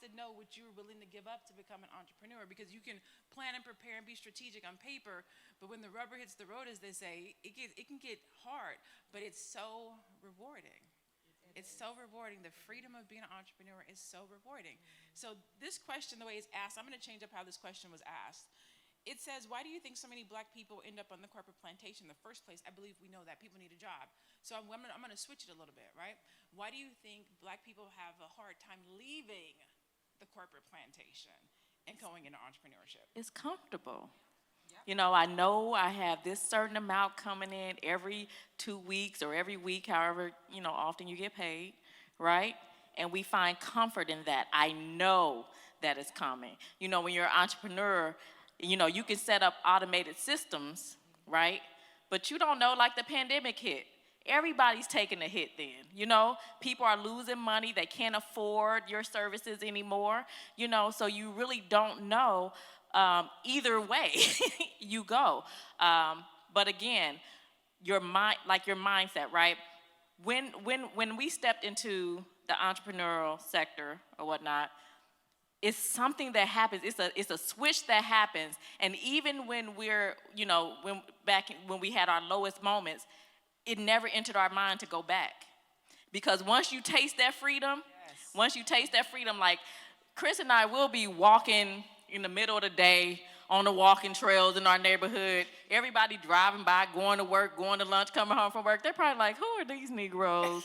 to know what you're willing to give up to become an entrepreneur, because you can plan and prepare and be strategic on paper, but when the rubber hits the road, as they say, it can get hard, but it's so rewarding. It's so rewarding. The freedom of being an entrepreneur is so rewarding. So this question, the way it's asked, I'm going to change up how this question was asked. It says, why do you think so many black people end up on the corporate plantation in the first place? I believe we know that people need a job. So I'm going to switch it a little bit, right? Why do you think black people have a hard time leaving the corporate plantation and going into entrepreneurship? It's comfortable. I know I have this certain amount coming in every 2 weeks or every week, however, often you get paid, right? And we find comfort in that. I know that it's coming. When you're an entrepreneur, you can set up automated systems, right? But you don't know, like the pandemic hit. Everybody's taking a hit then, People are losing money. They can't afford your services anymore, So you really don't know either way you go. But again, your mindset, right? When we stepped into the entrepreneurial sector or whatnot, it's something that happens. It's a switch that happens. And even when we're, when we had our lowest moments, it never entered our mind to go back. Because once you taste that freedom, like Chris and I will be walking in the middle of the day on the walking trails in our neighborhood. Everybody driving by, going to work, going to lunch, coming home from work. They're probably like, who are these Negroes?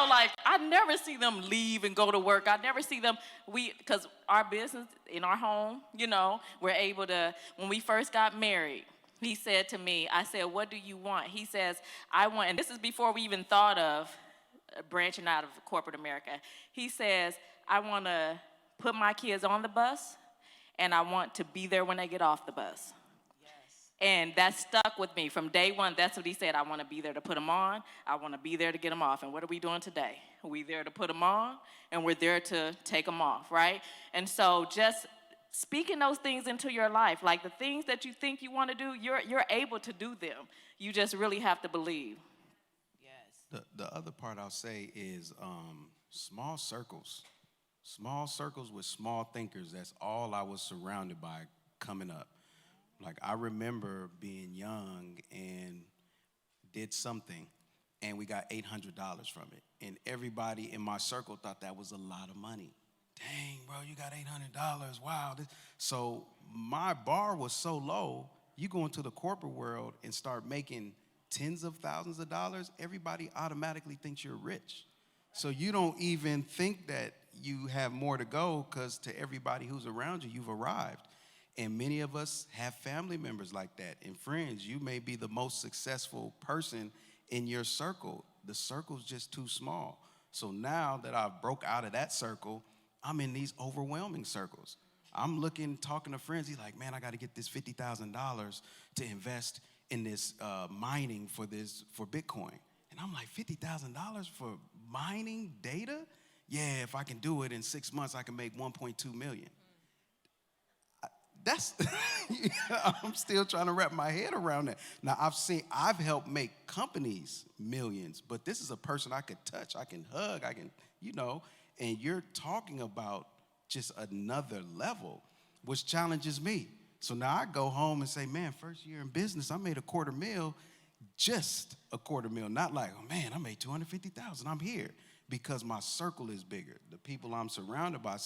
Like, I never see them leave and go to work. I never see them, because our business in our home, we're able to, when we first got married, he said to me, I said, what do you want? He says, I want, and this is before we even thought of branching out of corporate America. He says, I want to put my kids on the bus, and I want to be there when they get off the bus. Yes. And that stuck with me from day one. That's what he said. I want to be there to put them on. I want to be there to get them off. And what are we doing today? We're there to put them on, and we're there to take them off, right? And so just speaking those things into your life, like the things that you think you want to do, you're able to do them. You just really have to believe. Yes. The other part I'll say is small circles. Small circles with small thinkers. That's all I was surrounded by coming up. Like, I remember being young and did something, and we got $800 from it. And everybody in my circle thought that was a lot of money. Dang, bro, you got $800. Wow. So my bar was so low, you go into the corporate world and start making tens of thousands of dollars, everybody automatically thinks you're rich. So you don't even think that you have more to go, because to everybody who's around you, you've arrived. And many of us have family members like that and friends. You may be the most successful person in your circle. The circle's just too small. So now that I've broke out of that circle, I'm in these overwhelming circles. I'm talking to friends. He's like, man, I got to get this $50,000 to invest in this mining for Bitcoin. And I'm like, $50,000 for mining data? Yeah, if I can do it in 6 months, I can make 1.2 million. That's, I'm still trying to wrap my head around that. Now, I've helped make companies millions, but this is a person I could touch, I can hug, and you're talking about just another level, which challenges me. So now I go home and say, man, first year in business, I made $250,000, just $250,000. Not like, oh man, I made $250,000. I'm here because my circle is bigger. The people I'm surrounded by